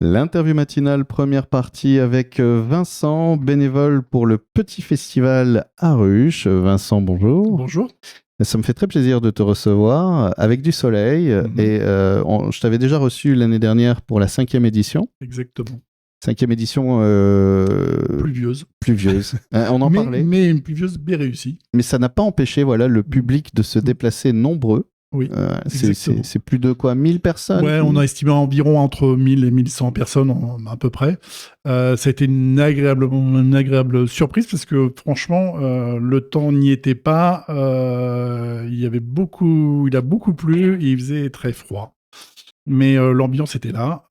L'interview matinale, première partie avec Vincent, bénévole pour le petit festival Aruche. Vincent, bonjour. Bonjour. Ça me fait très plaisir de te recevoir avec du soleil. Et je t'avais déjà reçu l'année dernière pour la 5e édition. Exactement. 5e édition Pluvieuse. pluvieuse. On en parlait. Mais une pluvieuse bien réussie. Mais ça n'a pas empêché le public de se déplacer nombreux. Oui, c'est plus de quoi 1000 personnes. Ouais, on a estimé environ entre 1000 et 1100 personnes à peu près. Ça a été une agréable surprise parce que franchement, le temps n'y était pas. Il a beaucoup plu et il faisait très froid. Mais l'ambiance était là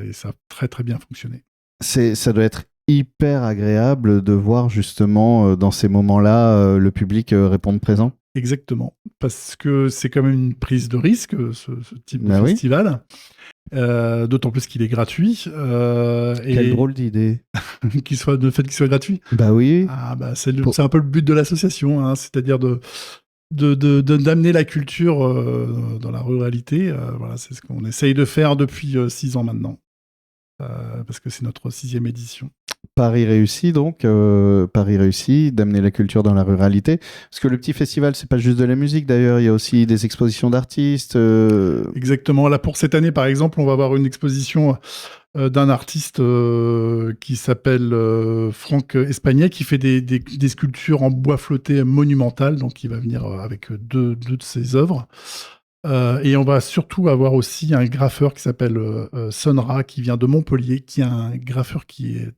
et ça a très très bien fonctionné. Ça doit être hyper agréable de voir justement dans ces moments-là le public répondre présent. Exactement, parce que c'est quand même une prise de risque, ce type de festival, d'autant plus qu'il est gratuit. Quelle drôle d'idée. Le fait qu'il soit gratuit. Bah oui. C'est un peu le but de l'association, hein, c'est-à-dire d'amener la culture dans la ruralité. Voilà, c'est ce qu'on essaye de faire depuis 6 ans maintenant, parce que c'est notre 6e édition. Paris réussi donc, Paris réussi, d'amener la culture dans la ruralité. Parce que le petit festival, c'est pas juste de la musique d'ailleurs, il y a aussi des expositions d'artistes. Exactement. Là, pour cette année, par exemple, on va avoir une exposition d'un artiste qui s'appelle Franck Espagnet, qui fait des sculptures en bois flotté monumentales. Donc, il va venir avec deux de ses œuvres. Et on va surtout avoir aussi un graffeur qui s'appelle Sonra, qui vient de Montpellier, qui est un graffeur qui est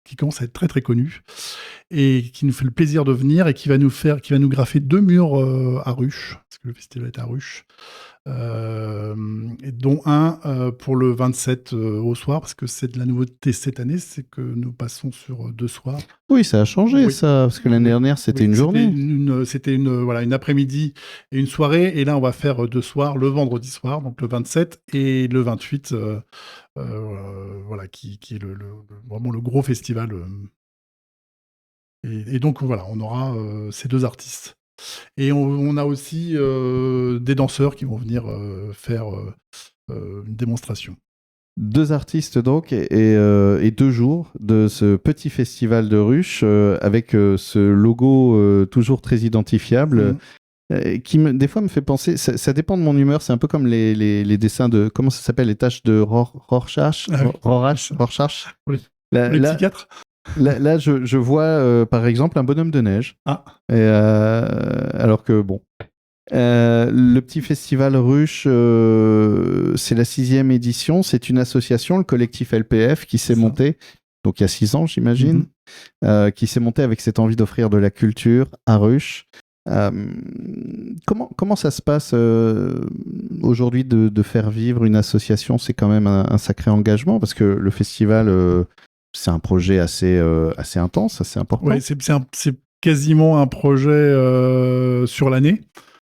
qui commence à être très très connu et qui nous fait le plaisir de venir et qui va nous graffer 2 murs à Ruche, parce que le festival est à Ruche, et dont un pour le 27 au soir, parce que c'est de la nouveauté cette année, c'est que nous passons sur 2 soirs. Oui, ça a changé ça, parce que l'année dernière c'était une journée. C'était une après-midi et une soirée, et là on va faire 2 soirs, le vendredi soir, donc le 27 et le 28, voilà, qui est vraiment le gros festival. Et donc voilà, on aura ces 2 artistes. Et on a aussi des danseurs qui vont venir faire une démonstration. 2 artistes donc et 2 jours de ce petit festival de Ruche avec ce logo toujours très identifiable. Qui des fois me fait penser, ça dépend de mon humeur, c'est un peu comme les dessins de, comment ça s'appelle, les tâches de Rorschach. Oui. Les psychiatres. Là, je vois par exemple un bonhomme de neige. Alors que bon, le petit festival Ruche, c'est la 6e édition. C'est une association, le collectif LPF, qui s'est monté, donc il y a 6 ans, j'imagine, qui s'est monté avec cette envie d'offrir de la culture à Ruche. Comment ça se passe aujourd'hui de faire vivre une association? C'est quand même un sacré engagement, parce que le festival, c'est un projet assez intense, assez important. Oui, c'est quasiment un projet sur l'année.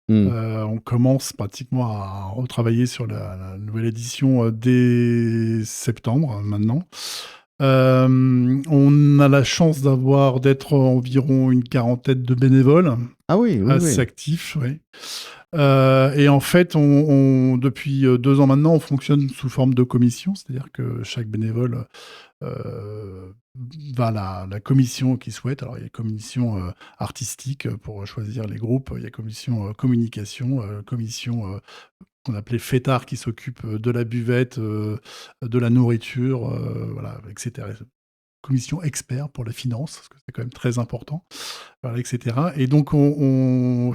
On commence pratiquement à retravailler sur la nouvelle édition dès septembre maintenant. On a la chance d'être environ une quarantaine de bénévoles. Ah oui, assez actifs, oui. Et en fait, depuis 2 ans maintenant, on fonctionne sous forme de commission, c'est-à-dire que chaque bénévole va à la commission qu'il souhaite. Alors, il y a commission artistique pour choisir les groupes, il y a commission communication, commission qu'on appelait fêtard qui s'occupe de la buvette, de la nourriture, voilà, etc. Commission expert pour la finance, parce que c'est quand même très important, voilà, etc. Et donc,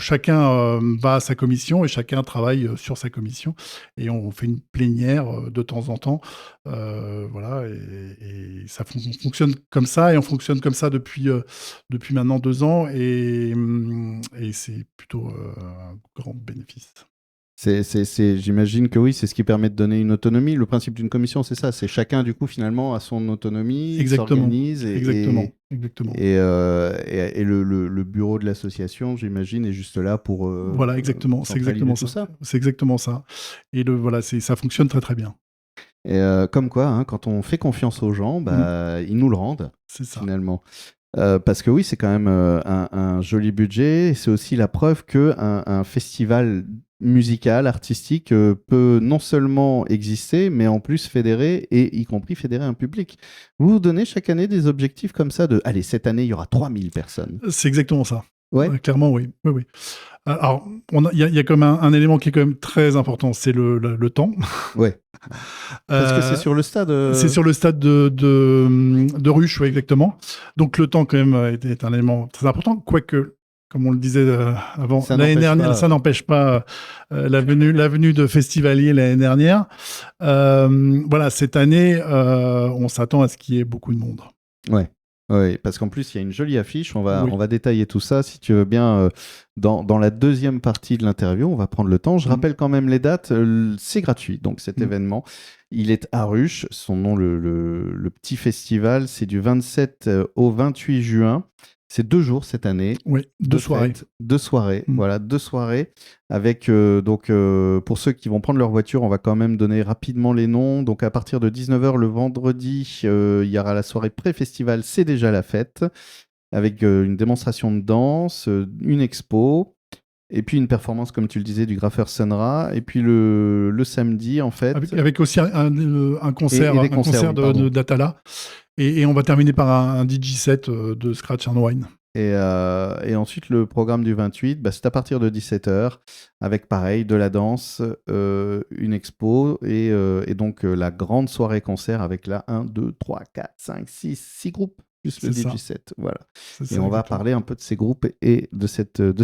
chacun va à sa commission et chacun travaille sur sa commission. Et on fait une plénière de temps en temps. Voilà, et ça fonctionne comme ça. Et on fonctionne comme ça depuis maintenant 2 ans. Et c'est plutôt un grand bénéfice. J'imagine que oui, c'est ce qui permet de donner une autonomie. Le principe d'une commission, c'est ça. C'est chacun, du coup, finalement, a son autonomie, s'organise. Exactement. Et le bureau de l'association, j'imagine, est juste là pour... voilà, exactement. C'est exactement ça. C'est exactement ça. Et voilà, ça fonctionne très, très bien. Et comme quoi, hein, quand on fait confiance aux gens, ils nous le rendent, c'est ça. finalement. Parce que oui, c'est quand même un joli budget. Et c'est aussi la preuve qu'un festival musical, artistique, peut non seulement exister, mais en plus fédérer, et y compris fédérer un public. Vous vous donnez chaque année des objectifs comme ça de, allez, cette année, il y aura 3000 personnes. C'est exactement ça. Ouais, Clairement, oui. Oui, oui. Alors, il y a comme un élément qui est quand même très important, c'est le temps. ouais. Parce que c'est sur le stade. C'est sur le stade de Ruche, oui, exactement. Donc le temps, quand même, est un élément très important. Quoique, comme on le disait avant, Ça l'année n'empêche dernière, pas. ça n'empêche pas la venue de festivaliers l'année dernière. Voilà, cette année, on s'attend à ce qu'il y ait beaucoup de monde. Ouais. Ouais, parce qu'en plus, il y a une jolie affiche. On Oui. va détailler tout ça, si tu veux bien, dans la deuxième partie de l'interview. On va prendre le temps. Je rappelle quand même les dates. C'est gratuit, donc cet événement. Il est à Ruche. Son nom, le petit festival, c'est du 27 au 28 juin. C'est 2 jours cette année. Oui, 2 soirées. 2 soirées, voilà, 2 soirées. Avec, pour ceux qui vont prendre leur voiture, on va quand même donner rapidement les noms. Donc, à partir de 19h le vendredi, il y aura la soirée pré-festival, c'est déjà la fête, avec une démonstration de danse, une expo, et puis une performance, comme tu le disais, du graffeur Sunra. Et puis le samedi, en fait. Avec aussi un concert, et des concerts, oui, d'Atala. Et on va terminer par un DJ set de Scratch and Wine. Et ensuite, le programme du 28, c'est à partir de 17h, avec pareil, de la danse, une expo, et donc la grande soirée concert avec là 1, 2, 3, 4, 5, 6 groupes, plus le DJ set. Voilà. Et on va parler un peu de ces groupes et de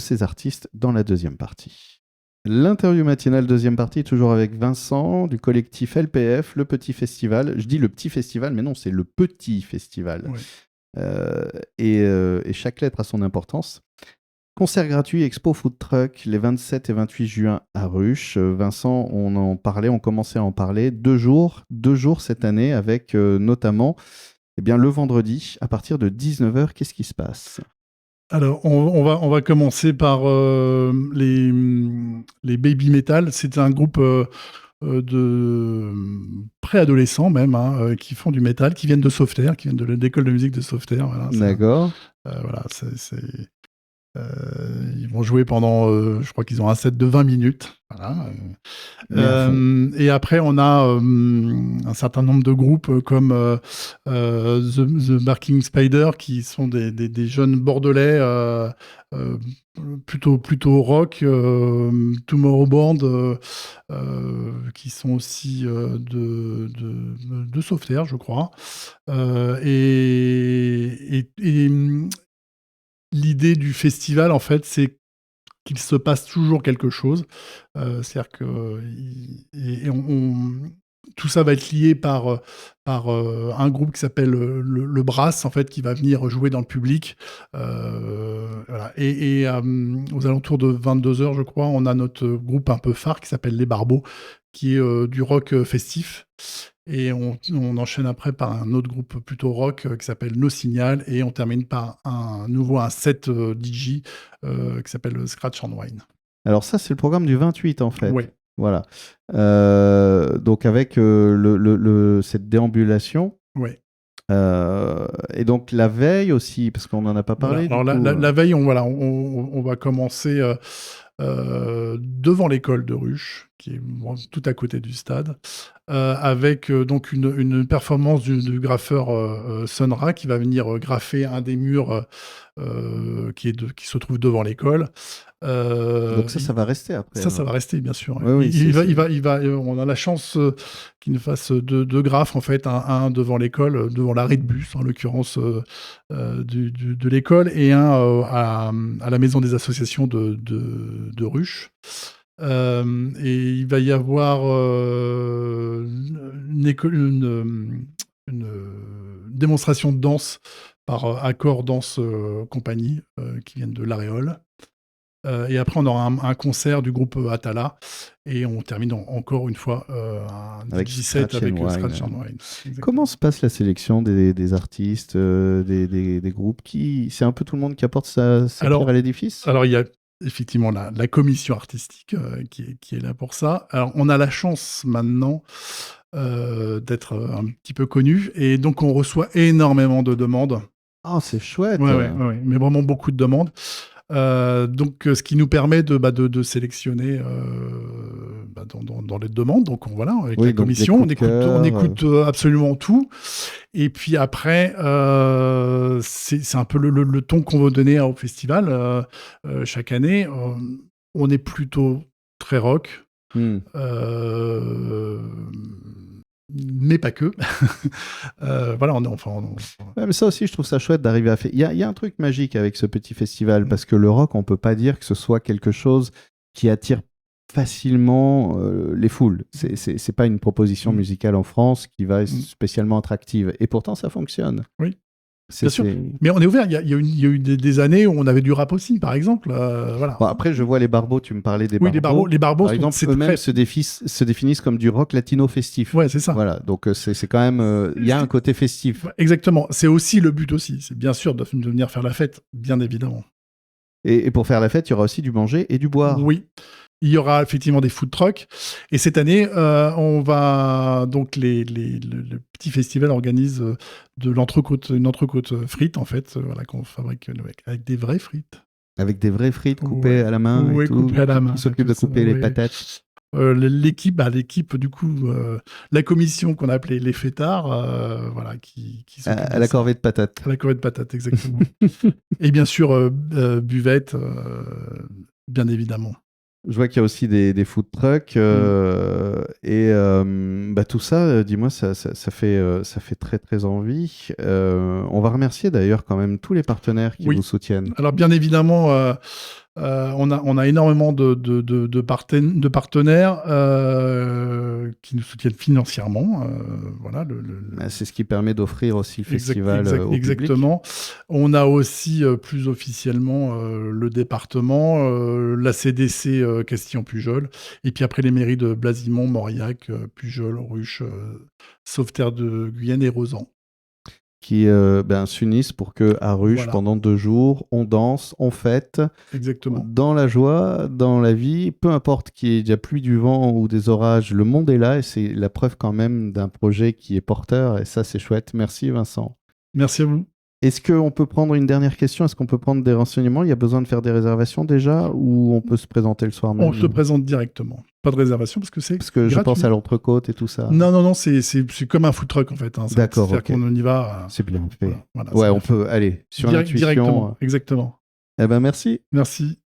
ces artistes dans la deuxième partie. L'interview matinale, deuxième partie, toujours avec Vincent du collectif LPF, le Petit Festival. Je dis le Petit Festival, mais non, c'est le Petit Festival. Oui. Et chaque lettre a son importance. Concert gratuit, expo food truck, les 27 et 28 juin à Ruche. Vincent, on commençait à en parler. 2 jours cette année, avec notamment le vendredi, à partir de 19h, qu'est-ce qui se passe ? Alors, on va commencer par les Baby Metal. C'est un groupe de préadolescents même, qui font du métal, qui viennent de Sauveterre, qui viennent de l'école de musique de Sauveterre. Voilà, d'accord. Voilà, ils vont jouer pendant, je crois qu'ils ont un set de 20 minutes. Voilà. Et après, on a un certain nombre de groupes comme The Barking Spider, qui sont des jeunes bordelais plutôt rock, Tomorrowland, qui sont aussi de Sauveterre, je crois. Et l'idée du festival, en fait, c'est qu'il se passe toujours quelque chose. C'est-à-dire que tout ça va être lié par un groupe qui s'appelle le Brass, en fait, qui va venir jouer dans le public. Voilà. Et aux alentours de 22h, je crois, on a notre groupe un peu phare qui s'appelle Les Barbeaux, qui est du rock festif. Et on enchaîne après par un autre groupe plutôt rock qui s'appelle No Signal, et on termine par un set DJ qui s'appelle Scratch and Wine. Alors ça, c'est le programme du 28 en fait. Oui. Voilà. Donc avec cette déambulation. Oui. Et donc la veille aussi, parce qu'on n'en a pas parlé. Voilà. Alors la veille, on va commencer devant l'école de Ruche, qui est tout à côté du stade, avec donc une performance du graffeur Sunra, qui va venir graffer un des murs qui se trouve devant l'école. Donc ça va rester après. Ça va rester, bien sûr. Oui, on a la chance qu'il nous fasse deux graphes, en fait, un devant l'école, devant l'arrêt de bus, en l'occurrence de l'école, et un à la maison des associations de Ruche. Et il va y avoir une démonstration de danse par Accord Danse Compagnie, qui viennent de l'Aréole. Et après, on aura un concert du groupe Atala, et on termine encore une fois un DJ set avec Scratch and Wine. Comment se passe la sélection des artistes, des groupes c'est un peu tout le monde qui apporte sa pierre à l'édifice ? Alors, il y a effectivement la commission artistique qui est là pour ça. Alors, on a la chance maintenant d'être un petit peu connu, et donc on reçoit énormément de demandes. Oh, c'est chouette. Ouais, mais vraiment beaucoup de demandes. Donc, ce qui nous permet de sélectionner dans les demandes. Donc, voilà, avec la commission, on écoute absolument tout. Et puis après, c'est un peu le ton qu'on veut donner au festival chaque année. On est plutôt très rock. Mais pas que. Voilà, Ouais, mais ça aussi, je trouve ça chouette d'arriver à faire. Il y a un truc magique avec ce petit festival, parce que le rock, on peut pas dire que ce soit quelque chose qui attire facilement les foules. C'est pas une proposition musicale en France qui va être spécialement attractive. Et pourtant, ça fonctionne. Oui. Bien sûr. Mais on est ouvert. Il y a eu des années où on avait du rap aussi, par exemple. Voilà. Bon, après, je vois les barbeaux. Tu me parlais des barbeaux. Oui, les barbeaux, par exemple, eux-mêmes se définissent comme du rock latino festif. Ouais, c'est ça. Voilà. Donc, c'est quand même... Il y a un côté festif. Exactement. C'est aussi le but aussi. C'est bien sûr de venir faire la fête, bien évidemment. Et pour faire la fête, il y aura aussi du manger et du boire. Oui. Il y aura effectivement des food trucks. Et cette année, on va donc le petit festival organise une entrecôte frite en fait, voilà, qu'on fabrique avec des vraies frites. Avec des vraies frites coupées à la main. Oui, coupées à la main. Qui s'occupe de couper les patates. L'équipe du coup, la commission qu'on a appelée les fêtards, voilà, qui à la corvée de patates. À la corvée de patates, exactement. Et bien sûr, buvette, bien évidemment. Je vois qu'il y a aussi des food trucks et tout ça, dis-moi, ça fait très très envie. On va remercier d'ailleurs quand même tous les partenaires qui vous soutiennent. Alors bien évidemment, on a énormément de partenaires qui nous soutiennent financièrement. Voilà, c'est ce qui permet d'offrir aussi le festival au public. Exactement. On a aussi plus officiellement le département, la CDC Castillon-Pujol, et puis après les mairies de Blasimont, Mauriac, Pujol, Ruche, Sauveterre de Guyenne et Rozan. Qui s'unissent pour que à Ruche, pendant 2 jours, on danse, on fête. Exactement. Dans la joie, dans la vie, peu importe qu'il y ait pluie, du vent ou des orages, le monde est là et c'est la preuve quand même d'un projet qui est porteur et ça c'est chouette. Merci Vincent. Merci à vous. Est-ce qu'on peut prendre une dernière question? Est-ce qu'on peut prendre des renseignements? Il y a besoin de faire des réservations déjà ou on peut se présenter le soir même? On se présente directement. Pas de réservation parce que c'est gratuit. Je pense à l'entrecôte et tout ça. Non, c'est comme un food truck en fait. Hein. D'accord, c'est-à-dire qu'on y va. C'est bien fait. Voilà, on peut aller sur l'intuition. Directement, exactement. Eh ben merci. Merci.